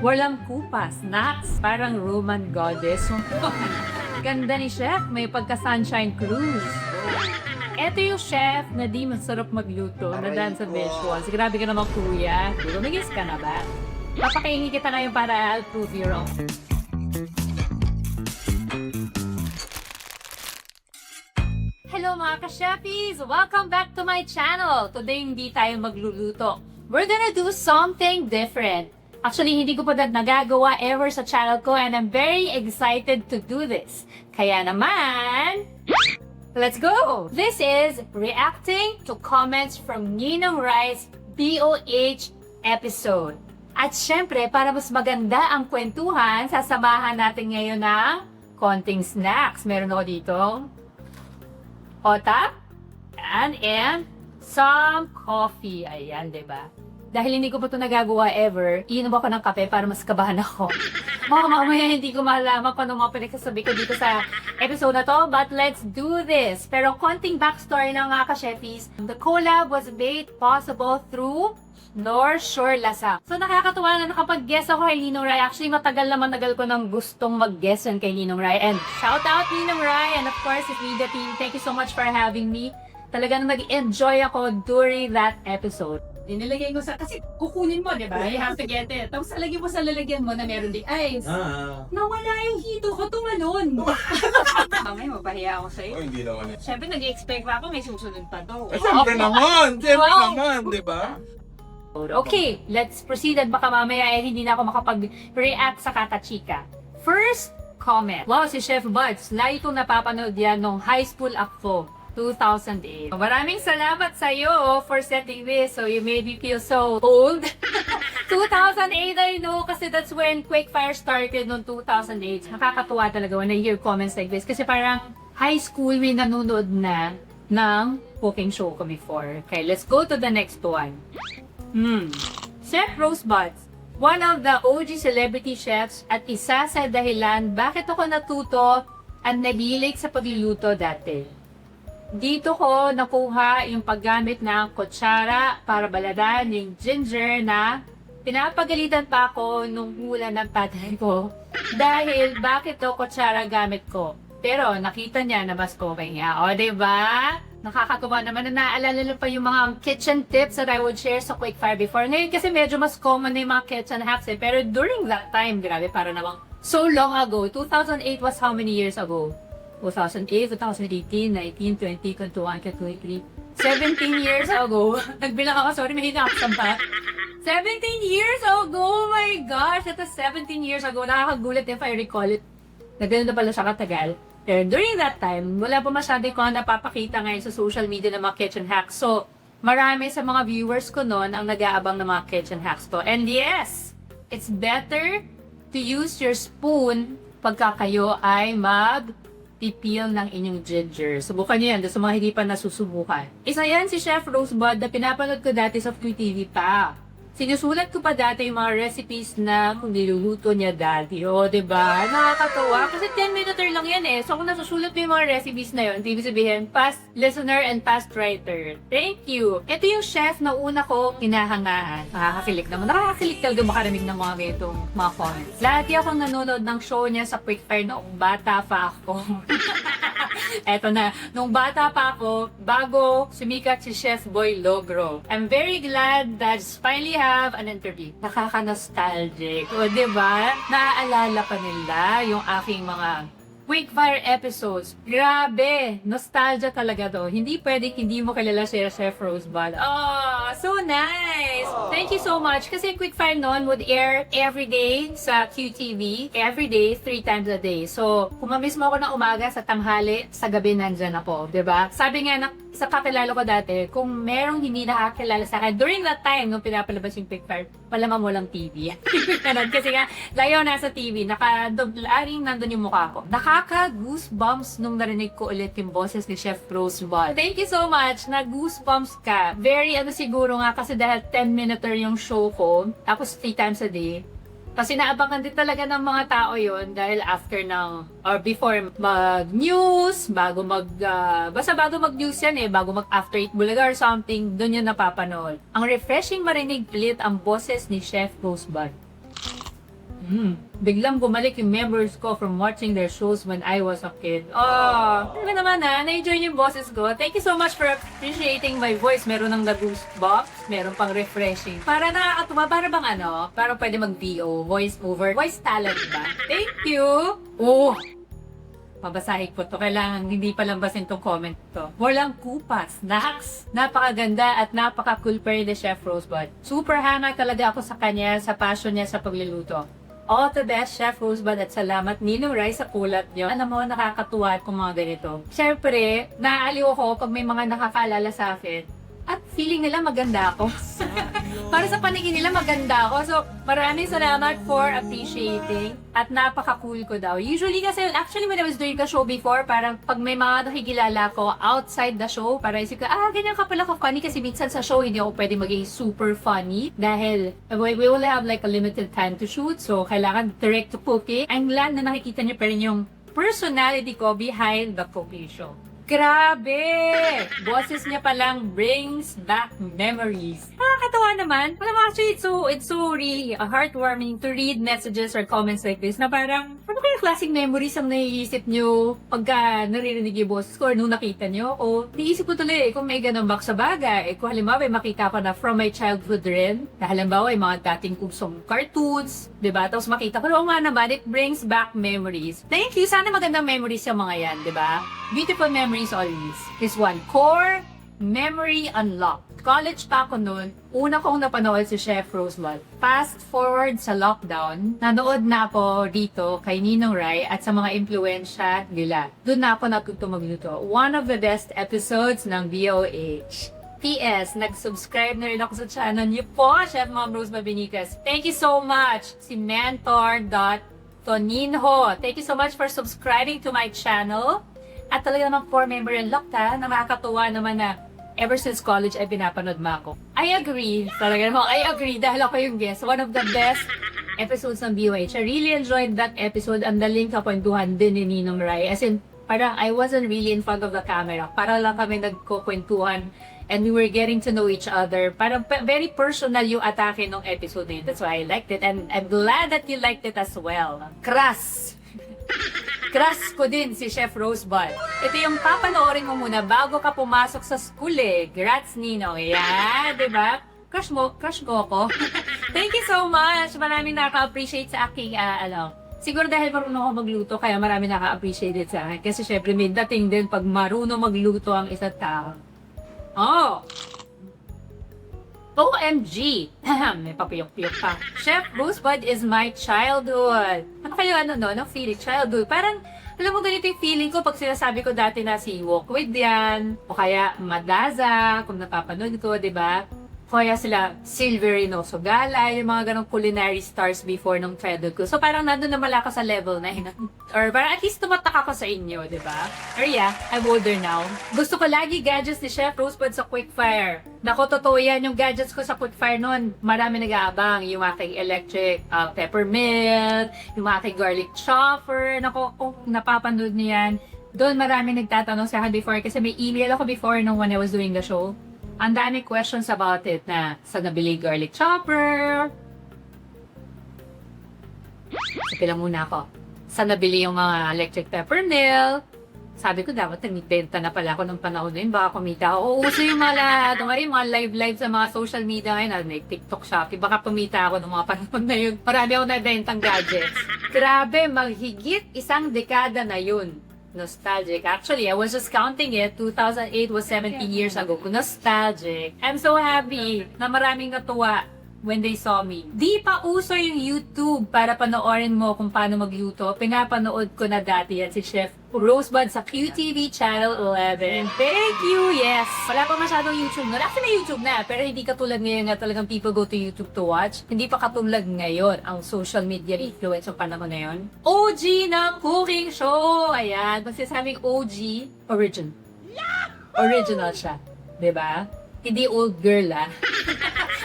Walang kupas, snacks, parang Roman goddess. Ganda ni Chef, may pagka-sunshine cruise. Eto yung chef na di masarap magluto na dahil sa visuals. Grabe ka naman kuya. Lumigis ka na ba? Papakaingi kita ngayon para I'll prove you wrong. Hello mga ka-chefies! Welcome back to my channel! Today hindi tayo magluluto. We're gonna do something different. Actually, hindi ko pa nagagawa ever sa channel ko and I'm very excited to do this. Kaya naman, let's go! This is reacting to comments from Ninong Rai's BOH episode. At syempre, para mas maganda ang kwentuhan, sasamahan natin ngayon ng konting snacks. Meron ako dito otap, and some coffee. Ayan, diba? Dahil hindi ko pa ito nagagawa ever, iinom ako ng kape para mas kabahan ako. Mamaya hindi ko malaman kung ano mga pinagsasabi ko dito sa episode na to, but let's do this. Pero konting backstory na nga ka-chefies. The collab was made possible through North Shore Lasang. So nakakatuwa na nakapag-guest ako kay Ninong Rai. Actually, matagal ko nang gustong mag-guest kay Ninong Rai. And shout out Ninong Rai and of course the media team. Thank you so much for having me. Talagang nag-enjoy ako during that episode. Dinilagay ko sa, kasi kukunin mo, di ba? You have to get it. Tapos alagyan mo sa lalagyan mo na meron di ice. Nawala yung hito ko, tumalon. Mamay, mapahiya ako sa'yo. Oh, hindi naman. Siyempre, nag-expect pa ako, may susunod pa to. Siyempre naman! Siyempre Wow. naman, di ba? Okay, let's proceed at baka mamaya hindi na ako makapag-react sa kakachika. First comment. Wow, si Chef Buds. Lagi kong napapanood yan nung high school ako, 2008. Maraming salamat sa iyo for setting this. So you made me feel so old. 2008, I know, kasi that's when Quickfire started noong 2008. Nakakatuwa talaga when I hear comments like this. Kasi parang high school, may nanonood na ng cooking show ko before. Okay, let's go to the next one. Chef Rosebuds, one of the OG celebrity chefs at isa sa dahilan bakit ako natuto at nahilig sa pagluluto dati. Dito ko nakuha yung paggamit ng kutsara para baladan yung ginger na pinapagalitan pa ako nung hula ng tatay ko. Dahil bakit to kutsara gamit ko? Pero nakita niya na mas okay nga. O, diba? Nakakatuwa naman na naalala pa yung mga kitchen tips that I would share sa Quickfire before. Ngayon kasi medyo mas common na yung mga kitchen hacks eh. Pero during that time, grabe, para namang so long ago. 2008 was how many years ago? 2008, 2018, 19, 20, 21, 23, 17 years ago. Nagbilang ako, sorry, mahina ako sa 17 years ago! Oh my gosh! Ito 17 years ago. Nakakagulat if I recall it. Nagano na pala siya katagal. Pero during that time, wala pa masyado ko napapakita ngayon sa social media ng mga kitchen hacks. So, marami sa mga viewers ko noon ang nag-aabang ng mga kitchen hacks ko. And yes, it's better to use your spoon pagka kayo ay mag-pipil ng inyong ginger. Subukan niyo yan, sa mga hindi pa nasusubukan. Isa yan si Chef Rosebud na pinapanood ko dati sa QTV pa. Sinusulat ko pa dati yung mga recipes na kung niluluto niya dati. O, diba? Nakakatawa. Kasi 10-minute lang yan eh. So, kung nasusulat mo yung mga recipes na yun, ibig sabihin, past listener and past writer. Thank you. Ito yung chef na una ko kinahangaan. Nakakakilig naman. Nakakakilig talaga makaramig ng mga ganitong mga comments. Lagi akong nanonood ng show niya sa Quickfire noong bata pa ako. Eto na, nung bata pa ako, bago sumikat si Chef Boy Logro. I'm very glad that I finally have an interview. Nakaka-nostalgic. O, diba? Naaalala pa nila yung aking mga Quickfire episodes. Grabe! Nostalgia talaga to. Hindi pwedeng hindi mo kilala si Chef Rosebud. Oh, so nice! Thank you so much. Kasi Quickfire noon would air every day sa QTV. Every day, 3 times a day. So, kung mamiss mo ako ng umaga, sa tanghali, sa gabi nandyan ako. Diba? Sabi nga sa kakilala ko dati, kung merong hindi nakakilala sa akin, during that time, nung pinapalabas yung Quickfire, palaman mo lang TV. Kasi nga, layo nasa TV, aring nandun yung mukha ko. Nakaka-goosebumps nung narinig ko ulit yung boses ni Chef Rosebud. Thank you so much, na-goosebumps ka. Very siguro nga, kasi dahil 10-minute yung show ko, tapos 3 times a day, Kasi naabangan din talaga ng mga tao yon dahil after ng, or before mag-news, basta bago mag-news yan bago mag-after eat bulaga or something, doon yun napapanood. Ang refreshing marinig ulit ang boses ni Chef Rosebud. Biglang bumalik yung memories ko from watching their shows when I was a kid. Oh, ano naman na-enjoy yung boses ko. Thank you so much for appreciating my voice. Meron ng goosebumps, meron pang refreshing. Para nakakatuwa, para bang parang pwede mag-VO, voice over, voice talent ba? Thank you! Oh, babasahin ko to. Kailangan hindi pa lambasin tong comment to. Walang kupas. Naks! Napakaganda at napaka-cool pa rin ni Chef Rosebud. Super hanga talaga ako sa kanya, sa passion niya sa pagluluto. All the best, Chef Rosebud, at salamat Ninong Rai sa kulat niyo. Alam mo, nakakatuwa kung mga ganito. Siyempre, naaaliw ako pag may mga nakakaalala sa akin. At feeling nila maganda ako. Para sa paningin nila maganda ako. So, maraming salamat for appreciating. At napaka-cool ko daw. Usually kasi, actually when I was doing the show before, parang pag may mga nakikilala ko outside the show, para isip ko, ganyan ka pala ka-funny kasi minsan sa show hindi ako pwede maging super funny dahil we only have like a limited time to shoot. So, kailangan direct to cooking. I'm glad na nakikita niyo pa rin yung personality ko behind the cooking show. Grabe! Boses niya palang brings back memories. Nakakatawa naman. Alam mo, actually, it's so really heartwarming to read messages or comments like this na parang, ano kaya klaseng memories ang naiisip nyo pagka naririnig yung boses ko or nung nakita nyo? O, naisip ko tuloy, kung may ganun bak sa bagay, kung halimbawa, makita ko na from my childhood rin, na halimbawa, yung mga dating kusong cartoons, diba? Tapos makita ko, oo nga naman, it brings back memories. Thank you! Sana magandang memories yung mga yan, diba? Beautiful memories always. This one, core memory unlocked. College pa ako noon, una kong napanood si Chef Rosebud. Fast forward sa lockdown, nanood na ako dito kay Ninong Rai at sa mga impluensya nila. Doon na ako natuto magluto. One of the best episodes ng BOH. PS, nag-subscribe na rin ako sa channel niyo po, Chef Mom Rosebud Benitez. Thank you so much. Si Mentor.Toninho. Thank you so much for subscribing to my channel. At talaga naman core member unlocked na nakakatuwa naman na ever since college ay pinapanood mo ako. I agree. Talaga naman, I agree dahil ako yung guest. One of the best episodes ng BOH. I really enjoyed that episode. Ang daling kakwentuhan din ni Ninong Rai. As in, parang I wasn't really in front of the camera. Parang lang kami nagkukwentuhan and we were getting to know each other. Parang very personal yung atake ng episode na yun. That's why I liked it. And I'm glad that you liked it as well. Crush! Crush ko din si Chef Rosebud. Ito yung papanoorin mo muna bago ka pumasok sa school eh. Grats, Nino. Yeah, diba? Crush ko ako. Thank you so much. Maraming nakaka-appreciate sa aking, siguro dahil marunong ako magluto, kaya marami nakaka-appreciate it sa akin. Kasi syempre may dating din pag marunong magluto ang isang tao. Oh! OMG! May papiyok-piyok pa. Chef Rosebud is my childhood. Ano kayo no feeling? Childhood. Parang, alam mo ganito yung feeling ko pag sinasabi ko dati na si Walk With yan, o kaya Madaza, kung napapanood ko, di ba? Kaya sila Silverino Sogala, yung mga ganong culinary stars before nung childhood ko. So parang nandun na malaka sa level na yun. Or parang at least tumatak ako sa inyo, di ba? Or yeah, I'm older now. Gusto ko lagi gadgets ni Chef Rosebud sa Quickfire. Nako, totoo yan. Yung gadgets ko sa Quickfire noon, marami nag-aabang. Yung aking electric peppermint, yung aking garlic chopper. Nako, kung napapanood niyo yan, doon marami nagtatanong sa akin before kasi may email ako before nung when I was doing the show. Ang dami questions about it na sa nabili garlic chopper. Sabi lang muna ako. Sa nabili yung mga electric pepper mill. Sabi ko dapat nagbenta na pala ako ng panahon na yun. Baka kumita ako. Uuso yung mga live sa mga social media ngayon. May TikTok, Shopee. Baka pumita ako ng mga panahon na yun. Marami ako nabentang gadgets. Grabe, maghigit isang dekada na yun. Nostalgic. Actually, I was just counting it. 2008 was 17 years ago. Nostalgic. I'm so happy na maraming natuwa when they saw me. Di pa uso yung YouTube para panoorin mo kung paano magluto. Pinapanood ko na dati yan si Chef Rosebud sa QTV Channel 11. Thank you! Yes! Wala pa masyadong YouTube noon. Actually, may YouTube na. Pero hindi katulad ngayon na talagang people go to YouTube to watch. Hindi pa katulad ngayon ang social media influence ng panahon na yun. OG ng cooking show! Ayan. Pag sinasabing OG, original siya. Diba? Hindi old girl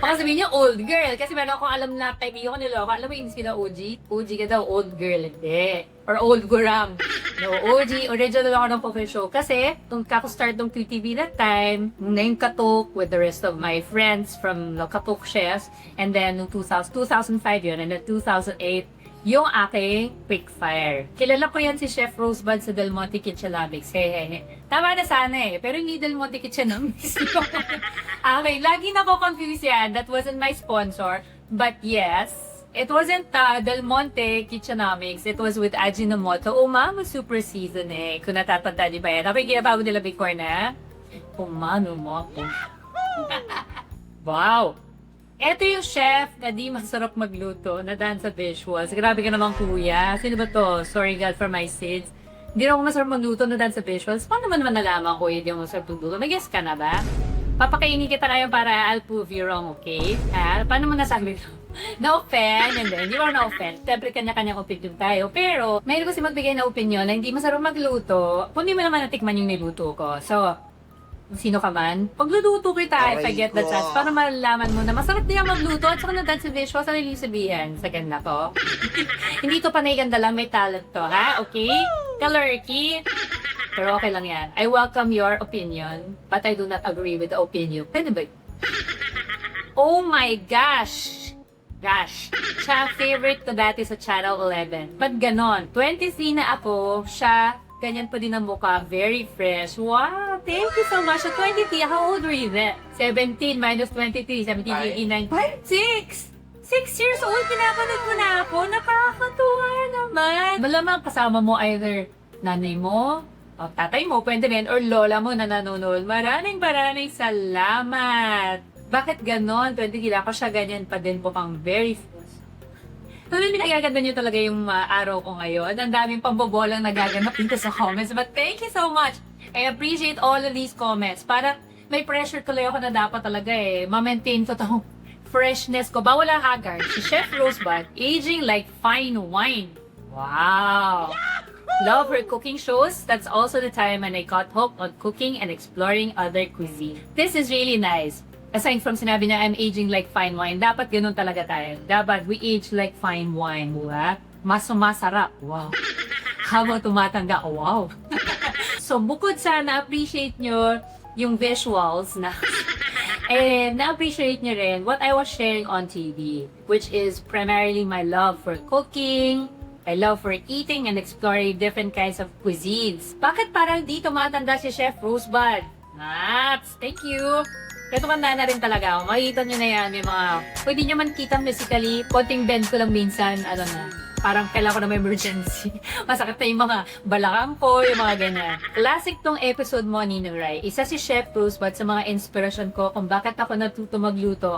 Baka sabihin niya old girl. Kasi meron akong alam na kaibigan ko niloko. Alam mo yung sila OG? OG ka daw, old girl. Hindi. Or old guram. No, OG. Original ako ng cooking show. Kasi, nung kako-start ng QTV that time, nung na yung Katok with the rest of my friends from the Katok chefs. And then, nung 2005 yun. And then 2008, yung aking quick fire. Kilala ko yan si Chef Rosebud sa Del Monte Kitchenamics. Tama na sana pero hindi Del Monte Kitchenamics. Okay, lagi na ko confused yan. That wasn't my sponsor. But yes, it wasn't Del Monte Kitchenomics. It was with Ajinomoto Umami Super Seasoning. Kung natatanda niyo ba yan? Ako yung ginabago nila before na Umami Moto. Wow! Ito yung chef na di masarap magluto na dahil sa visuals. Grabe ka naman kuya. Sino ba to? Sorry God for my sins. Hindi na ako masarap magluto na dahil sa visuals. Paano naman nalaman ko hindi ako masarap magluto? May guess ka na ba? Papakainin kita ngayon para I'll prove you wrong, okay? Paano mo nasabi ito? Na-offend, and then, hindi mo na-offend. Siyempre, kanya-kanyang opinion tayo. Pero, mayroon kasi magbigay na opinion na hindi masarap magluto, kung hindi mo naman natikman yung niluto ko. So, sino ka man, pagluluto kita if I get the chance para malalaman mo na masarap din ang magluto at saka na-dance sa visuals. Ano yung sabihin sa ganda ko? Hindi to panay ganda lang, may talent to, ha? Okay? Kalurky. Pero okay lang yan. I welcome your opinion, but I do not agree with the opinion. Pwede ba? Oh my gosh! Siya ang favorite ko dati sa Channel 11. Ba't ganon? 23 na ako, siya, ganyan pa din ang mukha, very fresh. Wow, thank you so much. At 23, how old were you then? 17 minus 23, 17, 18, 19, 6 years old, pinapanood mo na ako. Nakakatuwa naman. Malamang kasama mo either nanay mo, o tatay mo, pwede rin, or lola mo na nanonood. Maraming salamat. Bakit ganon? 20 kila ko siya ganyan pa din po pang very fresh. Tuloy pinagaganda nyo talaga yung araw ko ngayon. Ang daming pambobolang nagaganap dito sa comments. But thank you so much. I appreciate all of these comments. Para may pressure tuloy ako na dapat talaga ma-maintain ko itong freshness ko. Bawal ang hagar. Si Chef Rosebud, aging like fine wine. Wow! Love her cooking shows. That's also the time when I got hooked on cooking and exploring other cuisine. This is really nice. Aside from sinabi niya, I'm aging like fine wine. Dapat ganun talaga tayo. Dapat we age like fine wine. Diba? Mas sumasarap. Wow. Habang tumatanda. Wow. So, bukod sa na-appreciate nyo yung visuals na and na-appreciate nyo rin what I was sharing on TV, which is primarily my love for cooking, I love for eating and exploring different kinds of cuisines. Bakit parang di tumatanda si Chef Rosebud? Nats, thank you. Kaya tumanda na rin talaga ako. Makikita nyo na yan, may mga, pwede nyo man kita physically, konting bend ko lang minsan, parang kailangan ko na may emergency. Masakit na yung mga balakang ko, yung mga ganyan. Classic tong episode mo, Ninong Rai. Isa si Chef Rosebud sa mga inspiration ko kung bakit ako natuto magluto.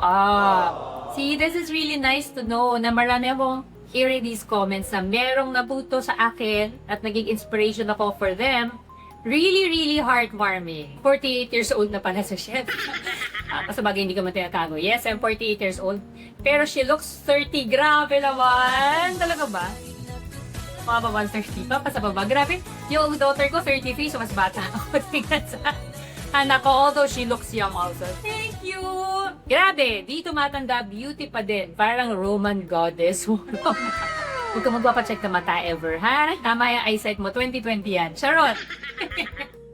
See, this is really nice to know na marami akong hearing these comments na merong nabuto sa akin at naging inspiration ako for them. Really, really heartwarming. 48 years old na pala sa chef. Kasabagay hindi ka man tinatago. Yes, I'm 48 years old. Pero she looks 30. Grabe naman. Talaga ba? Mga ba 130 pa? Pasababa. Grabe. Yung daughter ko, 33. So, mas bata ako. Tingnan sa anak ko. Although she looks young also. Thank you! Grabe. Di tumatanda. Beauty pa din. Parang Roman goddess. Huwag ka magpapacheck na mata ever, ha? Tama yung eyesight mo. 2020 yan. Charot!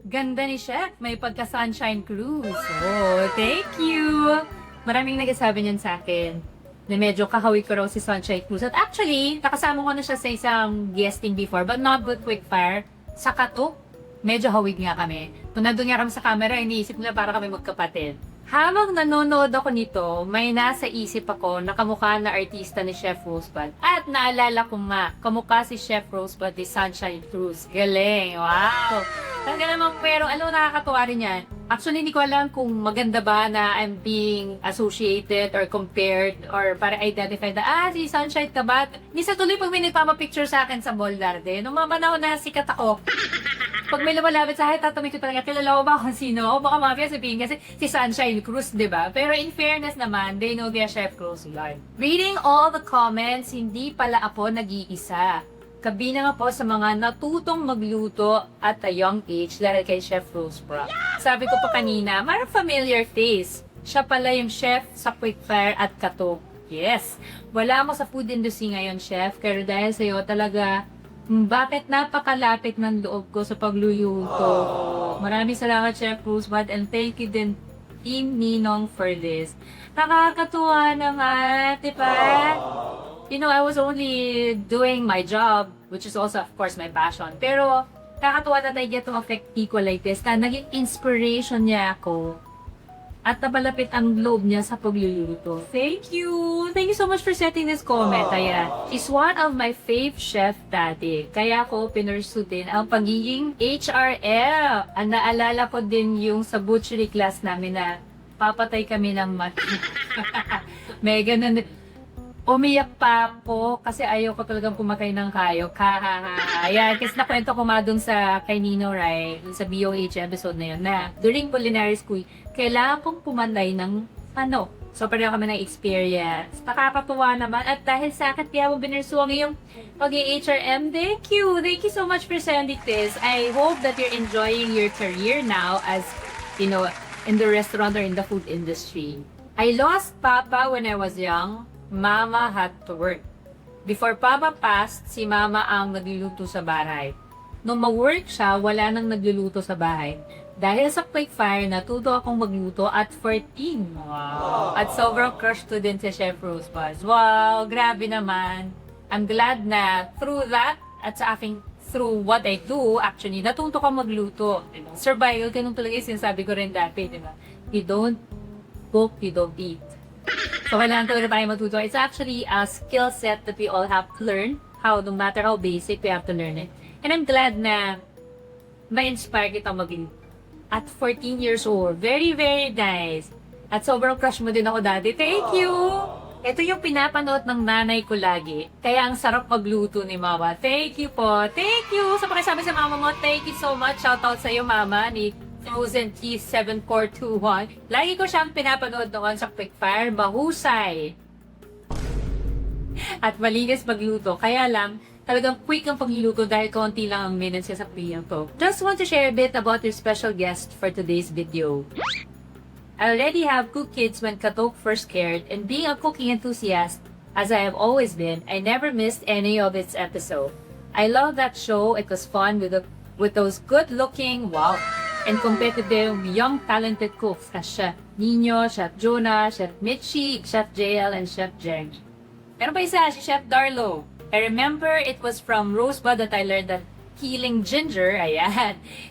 Ganda ni Chef. May pagka-sunshine cruise. Oh, thank you! Maraming nagsasabi niyan sa akin na medyo kahawig ko raw si Sunshine Cruise. At actually, nakasama ko na siya sa isang guesting before, but not with Quickfire. Sa Kato, medyo hawig nga kami. Kung nandun nga kami sa camera, iniisip nila para kami magkapatid. Habang nanonood ako nito, may nasa isip ako na kamukha na artista ni Chef Rosebud. At naalala ko nga, kamukha si Chef Rosebud ni Sunshine Cruz. Galing! Wow! Talaga naman, pero alam mo, nakakatuwa rin yan. Actually, hindi ko alam kung maganda ba na I'm being associated or compared or para identify na, si Sunshine ka ba? Minsan tuloy pag may nagpapapicture sa akin sa Boldarde, nung mga panahon na sikat ako, pag may lumalapit sa akin, tatamik ko talaga, kilala ko ba kung sino? O baka mafia sabihin kasi si Sunshine Cruz, di ba? Pero in fairness naman, they know they're Chef Cruz live. Reading all the comments, hindi pala ako nag-iisa. Kabina nga po sa mga natutong magluto at a young age dahil kay Chef Rosebud. Sabi ko pa kanina, parang familiar face. Siya pala yung chef sa Quickfire at Kato. Yes, wala ako sa food industry ngayon, Chef, pero dahil sa'yo talaga, bakit napakalapit ng loob ko sa pagluluto. Maraming salamat, Chef Rosebud, and thank you din, Team Ninong, for this. Nakakatuwa naman, diba? I was only doing my job, which is also, of course, my passion. Pero, kakatuwa that I get to affect people like this, na naging inspiration niya ako. At napalapit ang loob niya sa pagluluto. Thank you! Thank you so much for setting this comment. Ayan. She's one of my fave chef dati. Kaya ko pinursu din ang pagiging HRL. Ang naalala ko din yung sa butchery class namin na papatay kami ng mati. May ganun. Umiyak pa ako kasi ayaw ko talagang kumakain ng hayop. Ayan, kasi nakwento ko nga dun sa kay Nino Rai, dun sa BOH episode na yun, na during culinary school, kailangan kong pumanday ng So, pareho kami ng experience. Nakakatuwa naman. At dahil sa akin, kaya mo binursuang yung pag-HRM. Thank you! Thank you so much for sending this. I hope that you're enjoying your career now as, in the restaurant or in the food industry. I lost Papa when I was young. Mama had to work. Before Papa passed, si Mama ang nagluluto sa bahay. Nung mag-work siya, wala nang nagluluto sa bahay. Dahil sa quick fire, natuto akong magluto at 14. Wow! At sobrang crush to din si Chef Rosebud. Wow! Grabe naman. I'm glad na through that, at sa aking through what I do, actually, natuto ko magluto. Survival, ganun talaga yung sinasabi ko rin dati, diba? You don't cook, you don't eat. So, kailangan talaga tayo matuto. It's actually a skill set that we all have to learn. No matter how basic, we have to learn it. And I'm glad na ma-inspire kita maging at 14 years old. Very, very nice. At sobrang crush mo din ako dati. Thank you! Ito yung pinapanood ng nanay ko lagi. Kaya ang sarap magluto ni Mama. Thank you po. Thank you! Sa pakisabi sa mama mo, thank you so much. Shoutout sa iyo, Mama, ni Frozen T7421. Lagi ko siyang pinapanood noon sa Quickfire. Mahusay. At malinis magluto. Kaya lang, talagang quick ang pagluluto dahil konti lang ang minutes sa piyang to. Just want to share a bit about your special guest for today's video. I already have cook kids when Katok first cared, and being a cooking enthusiast, as I have always been, I never missed any of its episodes. I love that show. It was fun with those good-looking, and competitive, young, talented cooks as Chef Nino, Chef Jonah, Chef Mitchie, Chef JL, and Chef Jeng. Pero pa isa, si Chef Darlo. I remember it was from Rosebud that I learned that peeling ginger,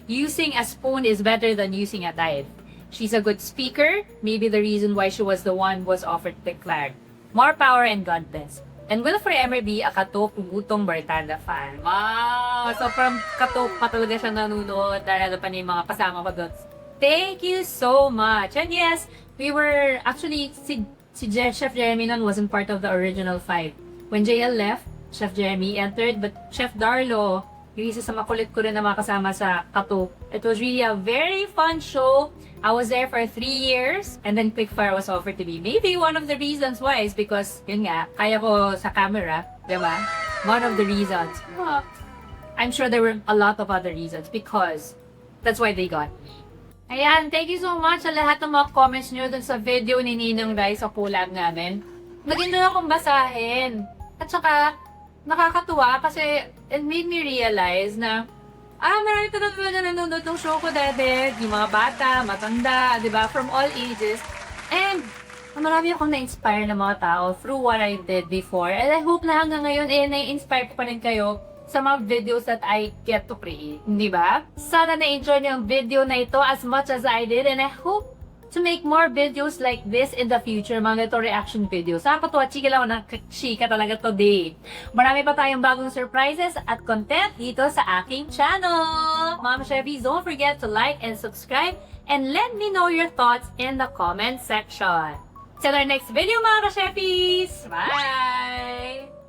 using a spoon is better than using a knife. She's a good speaker, maybe the reason why she was the one who was offered the Clark. More power and God bless. And will forever be a Katok Gutong Bartada fan. Wow! So from Katok pa talaga siya nanonood. Dahil pa niya yung mga kasama ko doon. Thank you so much! And yes, we were, actually, si Chef Jeremy nun wasn't part of the original 5. When JL left, Chef Jeremy entered, but Chef Darlo, yung isa sa makulit ko rin na mga kasama sa Katok. It was really a very fun show. I was there for 3 years, and then Quickfire was offered to be. Maybe one of the reasons why is because, yun nga, kaya ko sa camera, diba? One of the reasons. I'm sure there were a lot of other reasons because that's why they got me. Ayan, thank you so much sa lahat ng mga comments nyo dun sa video ni Ninong Rai sa collab namin. Maganda akong basahin. At saka, nakakatuwa kasi it made me realize na marami talaga nanonood ng show ko dati. Yung mga bata, matanda, di ba? From all ages. And marami akong na-inspire na mga tao through what I did before. And I hope na hanggang ngayon, na-inspire ko pa rin kayo sa mga videos that I get to create. Di ba? Sana na-enjoy niyo yung video na ito as much as I did. And I hope to make more videos like this in the future, mga ganito reaction videos. Nakakatuwa, chika lang na chika talaga today. Marami pa tayong bagong surprises at content dito sa aking channel. Mama Chefis, don't forget to like and subscribe and let me know your thoughts in the comment section. Till our next video, Mama Chefis! Bye!